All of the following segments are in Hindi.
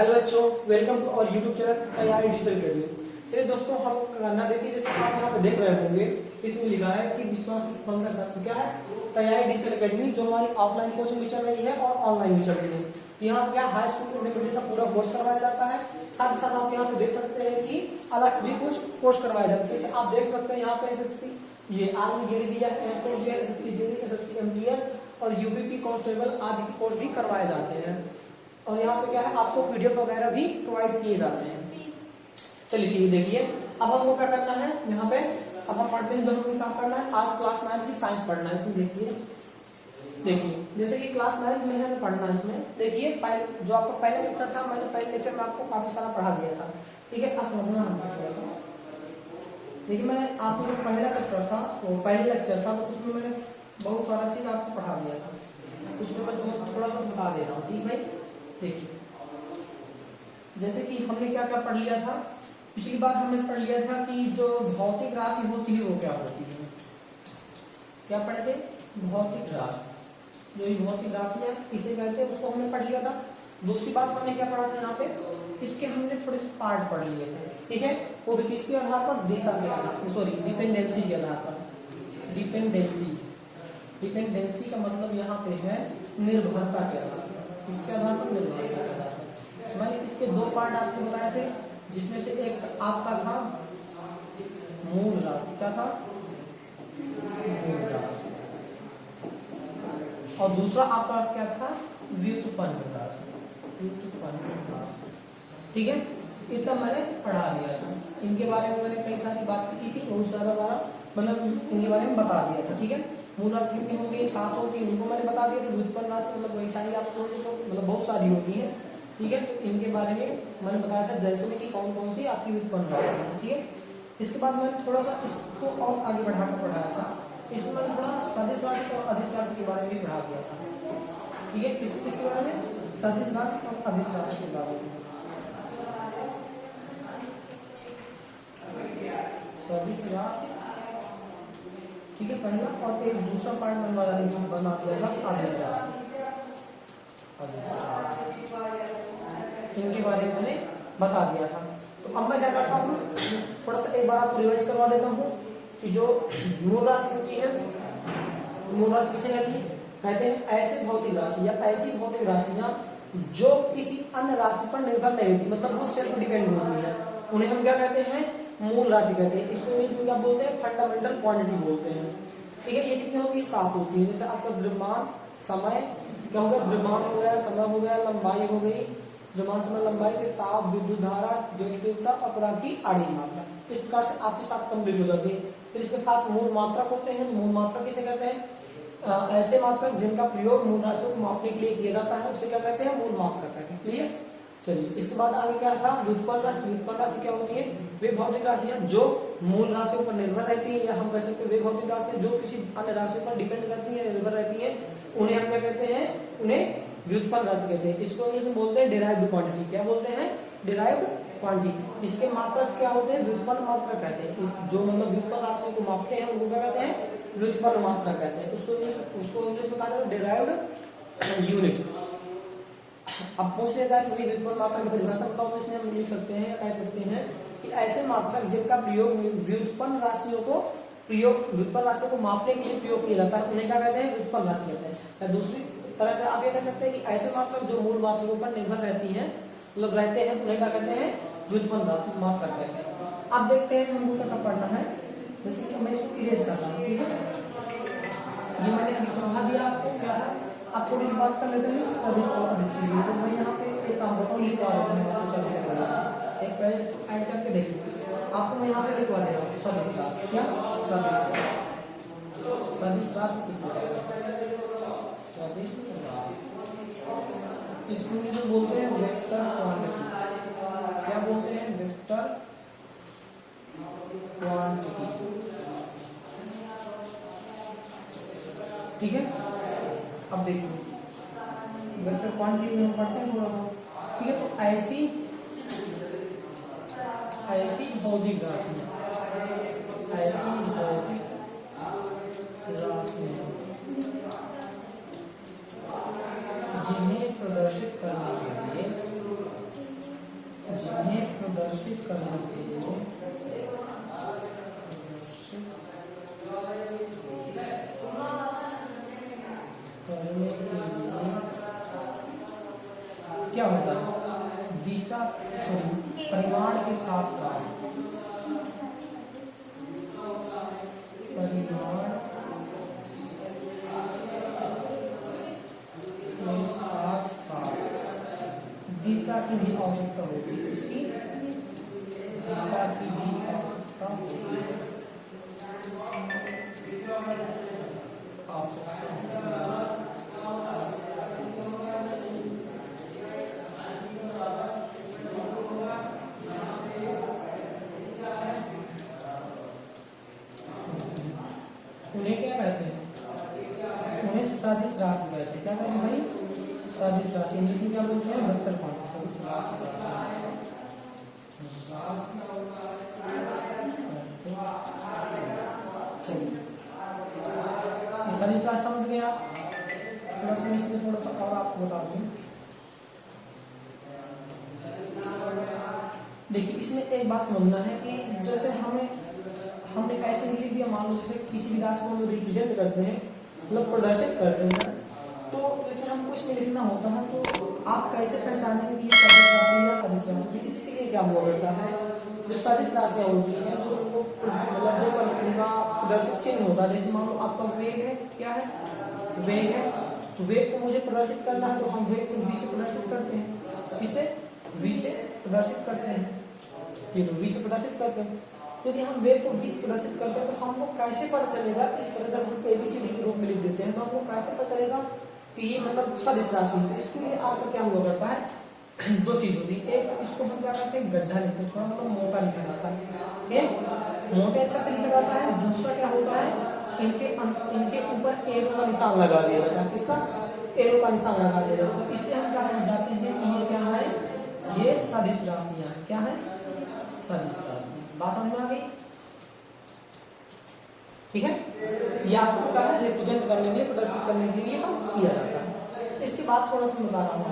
हेलो बच्चों, वेलकम टू और यूट्यूब चैनल तैयारी डिजिटल अकेडमी। चलिए दोस्तों, हम करना देखिए, जैसे आप यहाँ पे देख रहे होंगे, इसमें लिखा है कि विश्वास स्पंदन सत्र क्या है, तैयारी डिजिटल अकेडमी, जो हमारी ऑफलाइन कोचिंग भी चल रही है और ऑनलाइन भी चल रही है। यहाँ क्या हाई स्कूल इंटरमीडिएट का पूरा कोर्स करवाया जाता है। साथ ही साथ आप यहाँ पे देख सकते हैं कि अलग से भी कुछ कोर्स करवाया जाता है। जैसे आप देख सकते हैं यहाँ पे एसएससी, ये आर्मी गिरी दिया, एसएससी जीडी, एसएससी एमटीएस और यूपीपी कांस्टेबल आदि के कोर्स भी करवाए जाते हैं। और यहाँ पे क्या है, आपको पीडीएफ वगैरह भी प्रोवाइड किए जाते हैं। चलिए ठीक है, देखिए अब हमको क्या करना है यहाँ पे, अब हम पढ़ते हैं दोनों में काम करना है। आज क्लास 9 की साइंस पढ़ना है। इसमें देखिए जैसे कि क्लास 9 में हमें पढ़ना है। इसमें देखिए पहले जो आपका पहला चैप्टर था, मैंने पहले लेक्चर में आपको काफी सारा पढ़ा दिया था। ठीक है, आप समझना थोड़ा सा। देखिए मैंने आपको जो पहला चैप्टर था, वो पहले लेक्चर था, तो उसमें मैंने बहुत सारा चीज आपको पढ़ा दिया था। उसमें मैं थोड़ा सा बता दे रहा हूँ। ठीक भाई, देखिए जैसे कि हमने क्या क्या पढ़ लिया था। पिछली बार हमने पढ़ लिया था कि जो भौतिक राशि होती है वो क्या होती है। क्या पढ़े थे? भौतिक राशि, जो ये भौतिक राशि है इसे कहते हैं, उसको हमने पढ़ लिया था। दूसरी बात हमने क्या पढ़ा था यहाँ पे, इसके हमने थोड़े से पार्ट पढ़ लिए थे। ठीक है, वो भी किसके आधार पर, दिशा के आधार पर, सॉरी डिपेंडेंसी के आधार पर। डिपेंडेंसी का मतलब यहाँ पे है निर्भरता के आधार पर। किसके आधार पर? निर्भरता के आधार पर। मैंने इसके दो पार्ट आपको बताए थे, जिसमें से एक आपका था मूल राशि। क्या था? मूल राशि। और दूसरा आपका क्या था? व्युत्पन्न राशि। ठीक है, इतना मैंने पढ़ा दिया था। इनके बारे में मैंने कई सारी बातें की थी, बहुत सारा बार मतलब इनके बारे में बता दिया था। ठीक है, मूल राशि कितनी होगी? 7 होगी, उनको मैंने बता दिया था। व्युत्पन्न राशि मतलब वही सारी आपको मतलब बहुत सारी होती है। ठीक है, तो इनके बारे में मैंने बताया था, जैसे में कि कौन कौन सी आपकी व्युत्पन्न राशि है। ठीक है, इसके बाद मैंने थोड़ा सा इसको और आगे बढ़ाकर पढ़ाया था। इसमें मैंने थोड़ा सदिश राशि और अदिश राशि के बारे में भी पढ़ा दिया था। ठीक है, किसके बारे में? सदिश राशि और अदिश राशि के बारे में। सदिश राशि, ठीक है, पहला। और एक दूसरा पार्ट में बना दिया था अदिश राशि। इनके बारे में मैंने बता दिया था। तो अब मैं क्या करता हूँ, थोड़ा सा एक बार आपको रिवाइज करवा देता हूँ कि जो मूल राशि होती है, मूल राशि किसे कहती है? कहते हैं ऐसे भौतिक राशि या ऐसी भौतिक राशियां जो किसी अन्य राशि पर निर्भर नहीं रहती, मतलब वो सेल्फ डिपेंड होती है, उन्हें हम क्या कहते हैं? मूल राशि कहते हैं। इसको इंग्लिश में क्या बोलते हैं? फंडामेंटल क्वांटिटी बोलते हैं। ठीक है, ये कितनी होती है? 7 होती है। जैसे आपका द्रव्यमान, समय, क्या होगा? द्रव्यमान हो गया, समय हो गया, लंबाई हो गई, द्रव्यमान, समय, लंबाई, फिर ताप, विद्युत धारा, ज्योतिता और पदार्थ की आड़ी मात्रा। इस प्रकार से आपकी 7 कंप्लीट हो जाती है। फिर इसके साथ मूल मात्रक होते हैं। मूल मात्रक किसे कहते हैं? ऐसे मात्रक जिनका प्रयोग मूल राशियों को मापने के लिए किया जाता है, उसे क्या कहते हैं? मूल मात्रक कहते हैं। क्लियर? चलिए, इसके बाद आगे क्या था? व्युत्पन्न राशि। व्युत्पन्न राशि क्या होती है? वे भौतिक राशियां जो मूल राशियों पर निर्भर रहती है, या हम कह सकते हैं वे भौतिक राशियां जो किसी अन्य राशियों पर डिपेंड करती है, निर्भर रहती है, उन्हें हम क्या कहते हैं? उन्हें व्युत्पन्न राशि कहते हैं। इसको इंग्लिश में बोलते हैं डिराइव्ड क्वांटिटी। क्या बोलते हैं? Derived quantity. इसके मात्रक क्या होते हैं? व्युत्पन्न मात्रक कहते हैं। इस जो मतलब व्युत्पन्न राशियों को मापते हैं उनको क्या कहते हैं? व्युत्पन्न मात्रक कहते हैं। उसको इंग्लिश में कहा जाता है डिराइव्ड यूनिट। अब पूछ लेता है कि भाई व्युत्पन्न मात्रक की परिभाषा बताओ, तो इसमें हम लिख सकते हैं, कह सकते हैं कि ऐसे मात्रक जिनका प्रयोग व्युत्पन्न राशियों को मापने के लिए प्रयोग किया जाता है, उन्हें क्या कहते हैं? व्युत्पन्न राशि कहते हैं। या दूसरी तरह से आप ये कह सकते हैं कि ऐसे मात्रक जो मूल मात्रकों पर निर्भर रहती हैं, मतलब रहते हैं, उन्हें क्या कहते हैं? व्युत्पन्न मात्रक कहते हैं। अब देखते हैं हमको क्या पढ़ना है। जैसे कि मैं इसको इरेज करता हूँ। ठीक है, ये मैंने अभी समझा दिया आपको क्या है। आप थोड़ी सी बात कर लेते हैं सदिश और अदिश के लिए। तो मैं यहाँ पे एक काम करता हूँ, लिखवा देता हूँ सदिश और अदिश। एक पेज ऐड करके देखिए, आपको मैं यहाँ पे लिखवा दे रहा हूँ सदिश राशि। क्या? सदिश राशि किसको कहते हैं? सदिश राशि इसको इंग्लिश में बोलते हैं वेक्टर क्वांटिटी। क्या बोलते हैं? Vector quantity. ठीक है, अब देखिए वेक्टर क्वांटिटी में हम पढ़ते हैं थोड़ा सा। ठीक है, तो ऐसी भौतिक राशियां, जिन्हें प्रदर्शित करने के लिए जिन्हें प्रदर्शित करने के लिए क्या होता है, दिशा परिमाण के साथ साथ दिशा की भी आवश्यकता होती है, इसकी दिशा की भी आवश्यकता होती है। उन्हें क्या कहते हैं, उन्हें सदिश राशि कहते हैं। क्या कहते हैं भाई, सदिश राशि। इंग्लिश में क्या बोलते हैं, वेक्टर क्वांटिटी, सदिश राशि। चलिए सदिश राशि समझ गए आप। इसमें थोड़ा सा और आपको बता दूं, देखिए इसमें एक बात समझना है कि जैसे हमने ऐसे लिख दिया, मान लो जैसे किसी भी राशि को हम रिप्रेजेंट करते हैं, मतलब प्रदर्शित करते हैं, तो जैसे हम कुछ में लिखना होता है तो आप कैसे पहचानेंगे कि ये सदिश राशि या अदिश राशि। इसके लिए क्या हुआ करता है, जो सदिश राशियाँ होती हैं, जो मतलब जो उनका प्रदर्शित चिन्ह होता है, जैसे मान लो आपका वेग है, क्या है, वेग है, तो वेग को मुझे प्रदर्शित करना है तो हम वेग को v से प्रदर्शित करते हैं, किसे, v से प्रदर्शित करते हैं, v से प्रदर्शित करते हैं। यदि हम वेग को v से प्रदर्शित करते हैं तो हमको कैसे पता चलेगा, इस तरह जब हम ABCD के रूप में लिख देते हैं तो हमको कैसे पता चलेगा कि ये मतलब सदिश राशि है। इसके लिए आपका क्या हुआ करता है, दो चीज होती है, एक इसको हम क्या करते हैं, गड्ढा लिखते हैं, थोड़ा मतलब मोटा लिखा जाता है, मोटे अच्छा से लिखा जाता है। दूसरा क्या होता है, इनके ऊपर एरो का निशान लगा दिया जाता है, किसका, एरो का निशान लगा दिया जाता है। तो इससे हम क्या समझ जाते हैं कि ये क्या है, ये सदिश राशियां हैं। क्या है, सदिश राशि। बात समझ में आ गई, ठीक है। ये आपको क्या है, रिप्रेजेंट करने के लिए, प्रदर्शित करने के लिए हम किया जाता है। इसके बाद थोड़ा सा बता रहा हूँ,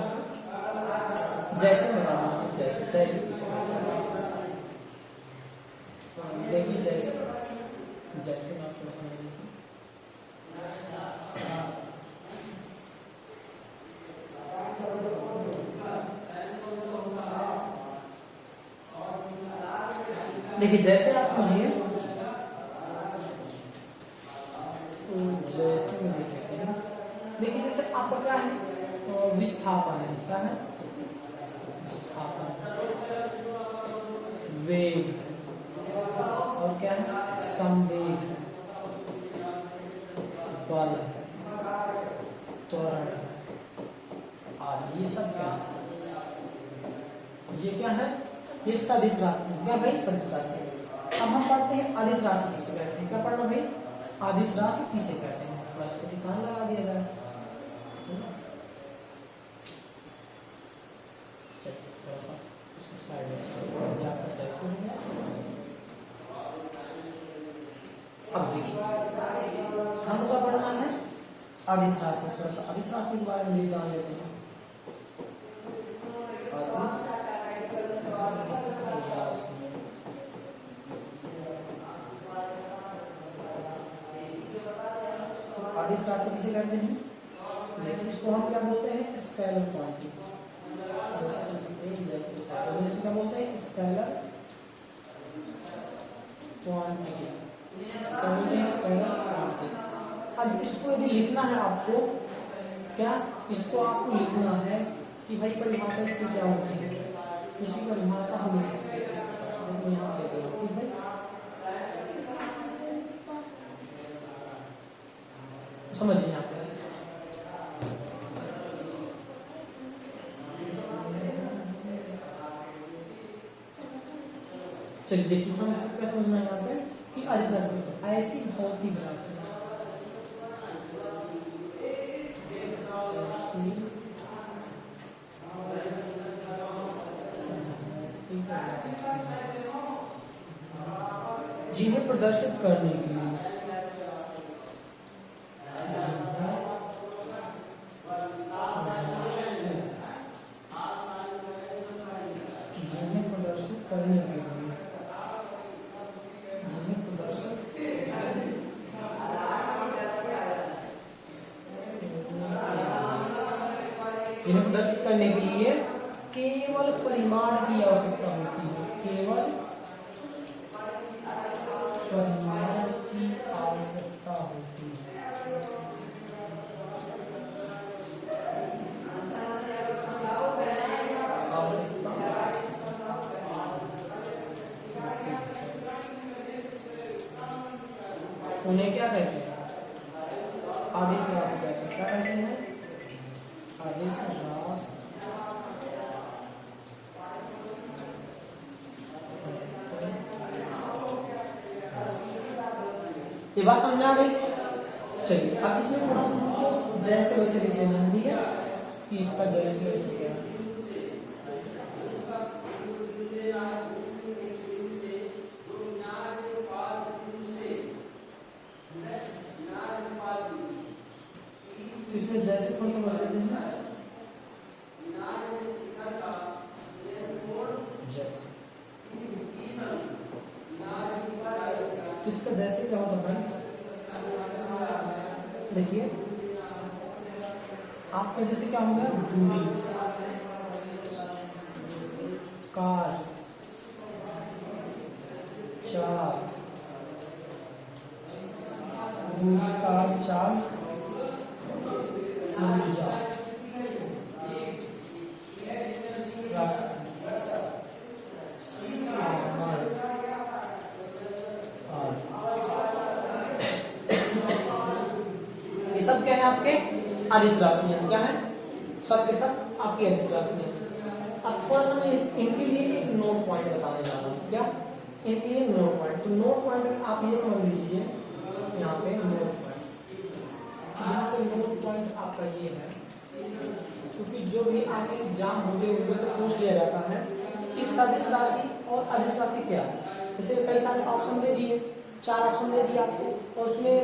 जैसे बता रहा हूँ, जैसे जैसे देखिए, जैसे जैसे मैं थोड़ा सा देखिए, जैसे आप समझिए, जैसे में देखते हैं, देखिए जैसे आपका क्या है, विस्थापन है, क्या है, विस्थापन, वेग, और क्या है, संवेग, बल, त्वरण आदि, ये सब क्या है, ये क्या है, ये सदिश राशि। क्या भाई, सदिश राशि। अब हम पढ़ते हैं अदिश राशि किसे कहते हैं। क्या पढ़ना भाई, अदिश राशि किसे कहते हैं, बस को ध्यान लगा दिया जाए। अब देखिए हमको पढ़ना है अदिश राशि, थोड़ा सा अदिश राशि के बारे में जान लेते हैं। अदिश राशि किसे कहते हैं, देखिए इसको हम क्या बोलते हैं, स्केलर क्वांटिटी। इसको क्या बोलते हैं, स्केलर क्वांटिटी। अब इसको यदि लिखना है आपको, क्या इसको आपको लिखना है कि भाई परिभाषा इसकी क्या होती है, इसकी परिभाषा हम लिख सकते हैं। यहाँ पे समझिए आप, चलिए देखिए हम क्या समझना है यहाँ पे कि अदिश राशि ऐसी भौतिक राशि, जिन्हें प्रदर्शित करने के लिए जिन्हें इन्हें प्रदर्शित करने के लिए केवल परिमाण की आवश्यकता होती है, केवल परिमाण की आवश्यकता होती है। उन्हें क्या कहते हैं? आदेश राशि कहते हैं। क्या कहते हैं? आदेश राशि। ये बात समझ आ गई? चलिए अब इसमें थोड़ा सा हमको जैसे वैसे लिख देना है, ठीक है, कि इसका जैसे वैसे क्या है। तो इसमें जैसे कौन सा समझ लेते हैं? जैसे। तो इसका जैसे क्या होता है? देखिए आपका जैसे क्या हो गया? दूरी, कार, चार, दूरी, कार, चार, ऊर्जा, ये सब क्या है? आपके आदिश राशियां। क्या है? सब के सब आपकी आदिश राशियां। अब थोड़ा सा मैं इनके लिए एक नोट पॉइंट बताने जा रहा हूँ। क्या? इनके लिए नोट पॉइंट। तो नोट पॉइंट आप ये समझ लीजिए, यहाँ पे नोट पॉइंट, यहाँ पे नोट पॉइंट आपका ये है, क्योंकि जो भी आपके एग्जाम होते हैं उनमें से पूछ लिया जाता है इस सदिश राशि और अदिश राशि क्या है। जैसे कई सारे ऑप्शन दे दिए, 4 ऑप्शन दे दिया आपको, और उसमें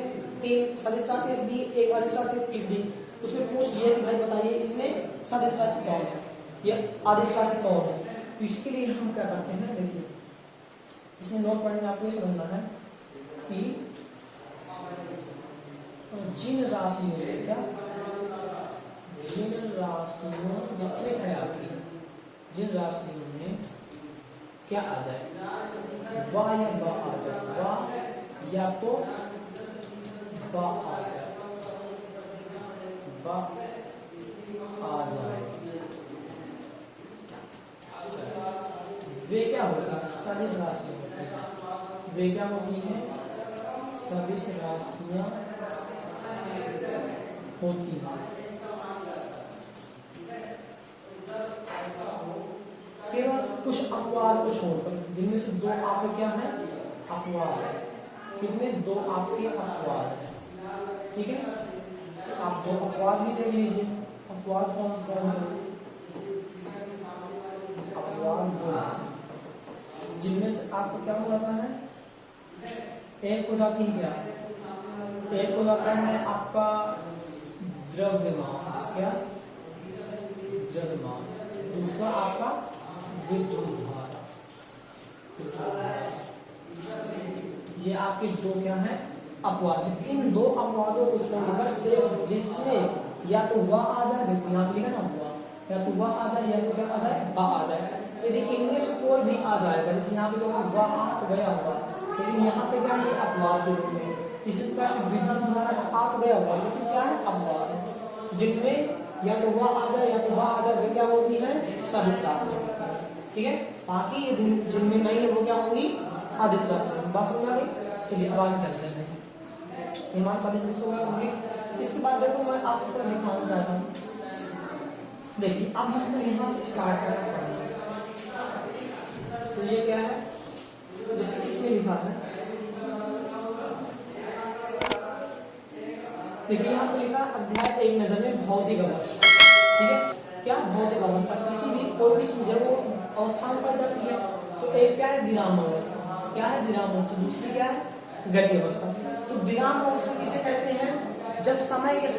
3 सदिश राशि लिख दी, 1 अदिश राशि लिख दी। उसमें पूछ लिया कि भाई बताइए इसमें सदिश राशि कौन है या अदिश राशि कौन है। तो इसके लिए हम क्या करते हैं? देखिए इसमें नोट पॉइंट में आपको ये समझना है कि जिन राशियों में क्या, जिन राशियों में आपकी, जिन राशियों में क्या आ जाए? वाह या बा आ जाए, वाह या तो बा आ जाए, बा आ जाए, वे क्या होगा? सदिश राशि होती है। वे क्या होती है? सदिश राशियां होती है। केवल कुछ अपवाद को छोड़कर, जिनमें से 2 आपके क्या है? अपवाद है। कितने? 2 आपके अपवाद है। ठीक है, आप 2 अपवाद भी देख लीजिए। अपवाद कौन कौन से? अपवाद 2, जिनमें से आपको क्या हो जाता है? एक हो जाती है क्या? एक हो जाता है आपका द्रव्यमान। क्या? द्रव्यमान। दूसरा आपका विद्युत धारा। ये आपके 2 क्या है? अपवाद। इन 2 अपवादों को छोड़कर शेष जिसमें या तो वह आ जाए, देखो यहाँ पे लिखा ना वह, या तो वह आ जाए या तो क्या आ जाए? बा आ जाए। यदि इनमें से कोई भी आ जाएगा, जैसे यहाँ पे देखो वह आ तो गया हुआ, लेकिन यहाँ पे क्या है? अपवाद के रूप में। इसी प्रकार से विद्युत धारा आप गया हुआ, लेकिन क्या है? अपवाद है। जिनमें या तो वह आ जाए या तो वह आ जाए, वे क्या होती है? सदिश राशि। ठीक है, बाकी जिनमें नहीं है वो क्या होगी? आदिश राशि। बात समझ आ गई? चलिए अब आगे चलते हैं। हमारा सदिश राशि हो गया कंप्लीट। इसके बाद देखो मैं आपको दिखाना चाहता हूँ। देखिए अब हम यहाँ से स्टार्ट करें। तो ये क्या है? जैसे इसमें लिखा है, देखिए यहाँ पे लिखा अध्याय 1 नजर में भौतिक अवस्था। ठीक है, क्या? भौतिक अवस्था। किसी भी कोई भी चीज जब वो अवस्था में पाई जाती है तो एक क्या है? विराम अवस्था। क्या है? विराम अवस्था। दूसरी क्या है? गति अवस्था। तो विराम अवस्था किसे कहते हैं? जब समय के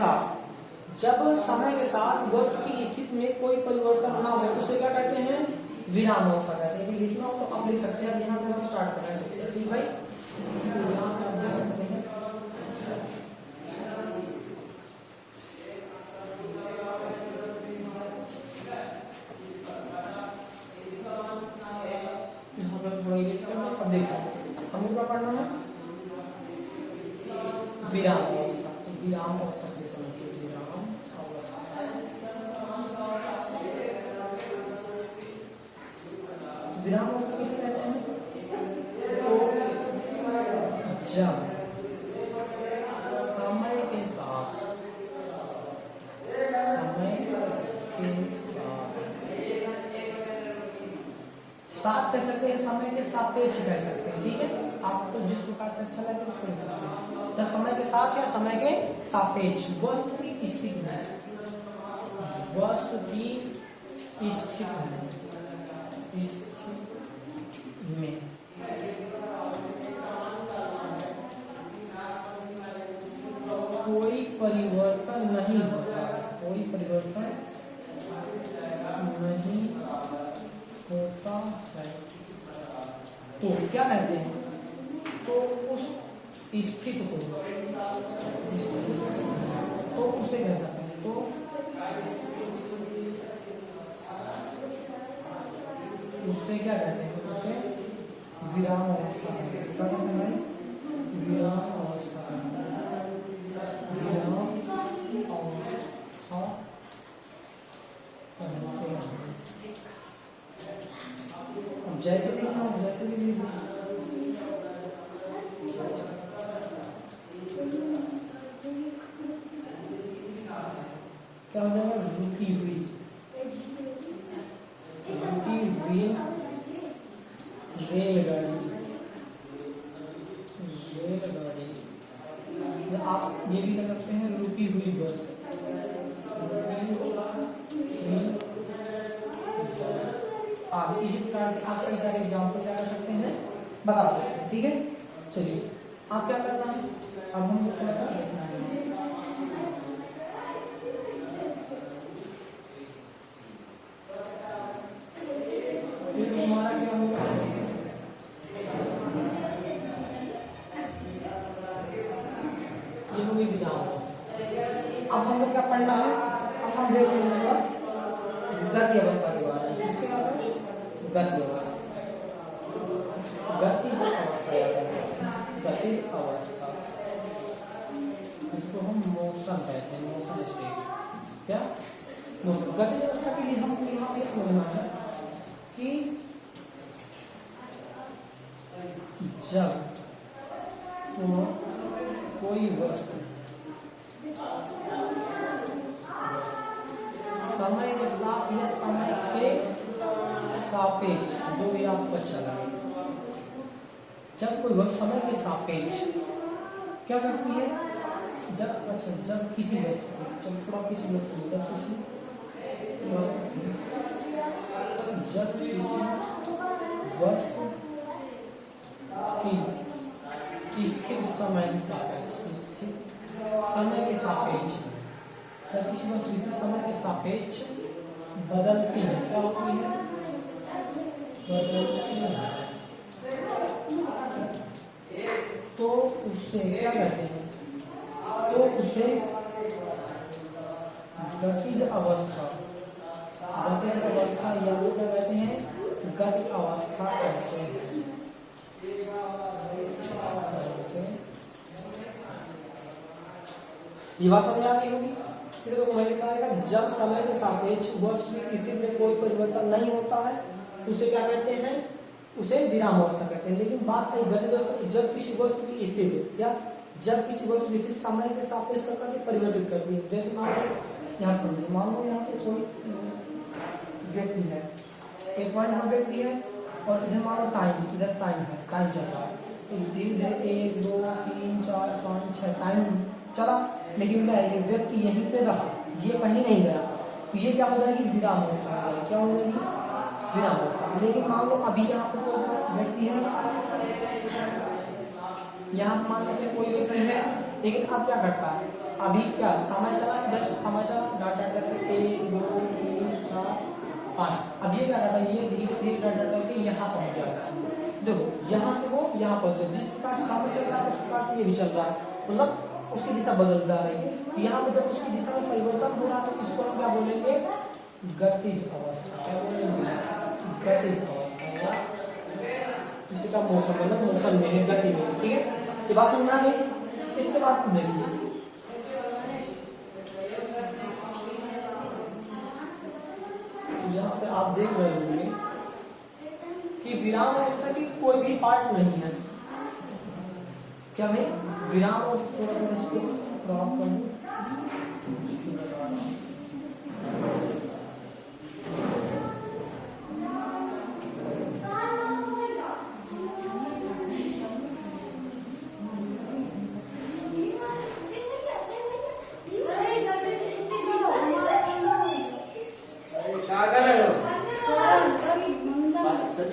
साथ वस्तु की स्थिति में कोई परिवर्तन ना हो, उसे क्या कहते हैं? विराम अवस्था कहते हैं। लिखना हो तो आप लिख सकते हैं। यहाँ से हम स्टार्ट कर रहे हैं। ठीक भाई, तो यहाँ पे आप देख सकते हैं से समझिए विराम अवस्था। विराम अवस्था किसे कहते हैं? तो जब समय के साथ साथ कह सकते हैं, समय के सापेक्ष कह सकते हैं, ठीक है। आपको जिस प्रकार से अच्छा लगे उसको लिख सकते हैं। जब समय के साथ या समय के सापेक्ष वस्तु की स्थिति में, वस्तु की स्थिति में कोई परिवर्तन नहीं होता, कोई परिवर्तन नहीं होता है, तो क्या कहते हैं? तो उस स्थिति को, तो उसे कह सकते हैं, तो उससे क्या कहते हैं? उसे विराम अवस्था क्या कहते हैं? विराम अवस्था, विराम अवस्था जैसे भी हम जैसे भी क्या हो जाएगा? रुकी हुई रेलगाड़ी, आप ये भी कर सकते हैं रुकी हुई बस, आप इसी प्रकार से आप कई सारे एग्जाम्पल क्या कर सकते हैं, बता सकते हैं, ठीक है। चलिए आप क्या करना है, अब हम थोड़ा सा हमारा क्या होगा, ये होगी विराम। अब हमको क्या पढ़ना है? अब हम देख लेंगे गति अवस्था के बारे में। इसके बाद गति अवस्था, गतिज अवस्था, गतिज अवस्था, इसको हम मोशन कहते हैं, मोशन स्टेट। क्या गतिज अवस्था के लिए हमको यहाँ पे समझना है कि जब कोई वस्तु समय के साथ या समय के सापेक्ष, जो भी आपको अच्छा लगे, जब कोई वस्तु समय के सापेक्ष क्या करती है? जब किसी वस्तु, जब किसी वस्तु, जब किसी वस्तु की स्थिर समय के सापेक्ष, समय के सापेक्ष, जब किसी वस्तु समय के सापेक्ष बदलती है, क्या होती है? बदलती है, तो उससे क्या कहते हैं? तो उसे गतिज अवस्था, गतिज अवस्था या वो क्या कहते हैं? गति अवस्था कहते हैं। ये बात समझ आ गई होगी। देखो मैंने कहा जब समय के सापेक्ष वस्तु की स्थिति में कोई परिवर्तन नहीं होता है उसे क्या कहते हैं? उसे विराम अवस्था कहते हैं। लेकिन बात नहीं गतिज अवस्था, जब किसी वस्तु की स्थिति या जब किसी वस्तु की स्थिति समय के सापेक्ष करके परिवर्तित करती है। जैसे मान लो यहाँ समझो, मान लो यहाँ पे कोई व्यक्ति है, एक पॉइंट यहाँ व्यक्ति है और इधर मान लो टाइम, इधर टाइम है, टाइम चल रहा है, धीरे 1 2 3 4 5 6 टाइम चला, लेकिन क्या ये व्यक्ति यहीं पे रहा, ये कहीं नहीं गया, तो ये क्या हो जाएगी? विराम अवस्था। क्या हो जाएगी? विराम अवस्था। लेकिन मान लो अभी यहाँ पे व्यक्ति है, यहाँ मान लो कोई व्यक्ति है, लेकिन अब क्या करता है? अभी क्या समय चला, इधर समय चला, डाटा करके 1 2 3 4 5, अब ये क्या करता है? ये धीरे धीरे डाटा करके यहाँ पहुँच जाता है। देखो यहाँ से वो यहाँ पहुँच गया, जिस प्रकार समय चल रहा है उस प्रकार से ये भी चल रहा है, मतलब उसकी दिशा बदल जा रही है। यहाँ पे जब उसकी दिशा में परिवर्तन हो रहा है तो इसको हम क्या बोलेंगे? गतिज अवस्था। क्या बोलेंगे? गतिज अवस्था, इसका मौसम मतलब मौसम में गति में, ठीक है। ये बात समझ आ गई। इसके बाद देखिए आप देख रहे होंगे कि विराम अवस्था की कोई भी पार्ट नहीं है। क्या भाई विराम अवस्था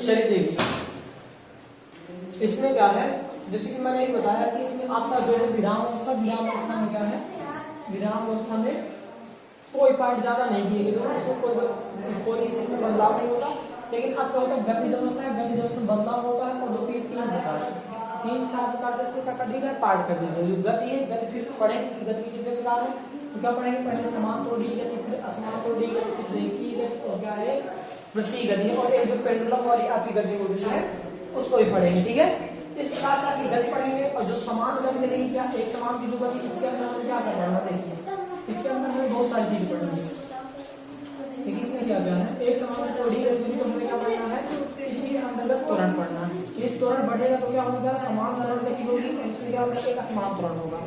चलिए देखिए इसमें क्या है, जैसे कि मैंने एक बताया कि इसमें आपका जो है विराम अवस्था में क्या है, विराम अवस्था में कोई पार्ट ज्यादा नहीं दिए गए, इसमें कोई स्थिति में बदलाव नहीं होता। लेकिन अब क्या होता है गतिज अवस्था है, गतिज अवस्था में बदलाव होता है और तीन प्रकार से 3-4 प्रकार से इसमें कर दी गई पार्ट कर दी गई। गति है, गति फिर पढ़ेंगे गति के कितने प्रकार है, तो क्या पढ़ेंगे पहले समान त्रोड़ी गति, फिर असमान त्रोड़ी गति, फिर रेखीय गति और क्या है वृत्तीय गति, और एक जो पेंडुलम वाली आपकी गति होती है उसको भी पढ़ेंगे। ठीक है, इस प्रकार से आपकी गति पढ़ेंगे। और जो समान गति मिलेगी क्या, एक समान की जो गति, इसके अंदर हमें क्या करना है, देखिए इसके अंदर हमें बहुत सारी चीजें पढ़नी है। देखिए इसमें क्या क्या है, एक समान त्रोड़ी गति तो हमें क्या पढ़ना है, इसी के अंतर्गत त्वरण पढ़ना है। ये त्वरण बढ़ेगा तो क्या होगा, समान त्वरण गति होगी, इसमें क्या होगा एक असमान त्वरण होगा।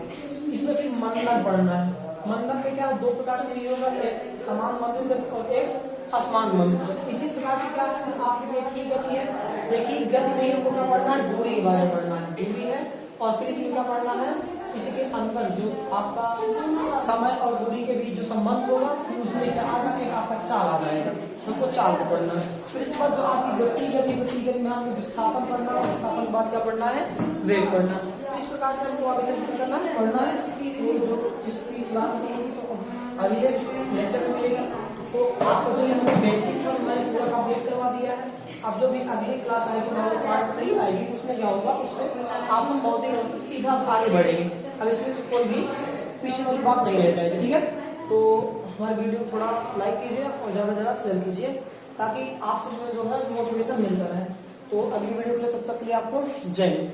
इसमें फिर मंदन पढ़ना है। मंदन में क्या दो प्रकार से होगा, एक समान मंदिर गति और एक असमान मंदिर। इसी प्रकार से क्या आपकी रेखीय गति है, रेखीय गति में हमको क्या पढ़ना है, दूरी के बारे में पढ़ना है, दूरी है। और फिर इसमें क्या पढ़ना है, इसी के अंतर जो आपका समय और दूरी के बीच जो संबंध होगा, उसमें क्या आएगा, एक आपका चाल आ जाएगा, उसको चाल को पढ़ना है। फिर इसके बाद जो आपकी गति में आपको विस्थापन पढ़ना है, विस्थापन के बाद क्या पढ़ना है, वेग पढ़ना। इस प्रकार से हमको आगे चलकर करना है, पढ़ना है। तो जो इसकी क्लास में अगले लेक्चर में मिलेगा, तो आपको जो है बेसिक का मैंने पूरा कंप्लीट करवा दिया है। अब जो भी अगली क्लास आएगी हमारे पार्ट 3 आएगी, उसमें क्या होगा, उसमें आप हम बहुत सीधा आगे बढ़ेंगे। अब इसमें से कोई भी पीछे वाली बात नहीं रह जाएगी। ठीक है, तो हमारे वीडियो को थोड़ा लाइक कीजिए और ज़्यादा से ज़्यादा शेयर कीजिए, ताकि आप सब में जो है मोटिवेशन मिलता रहे। तो अगली वीडियो के लिए तब तक के लिए आपको जय हिंद।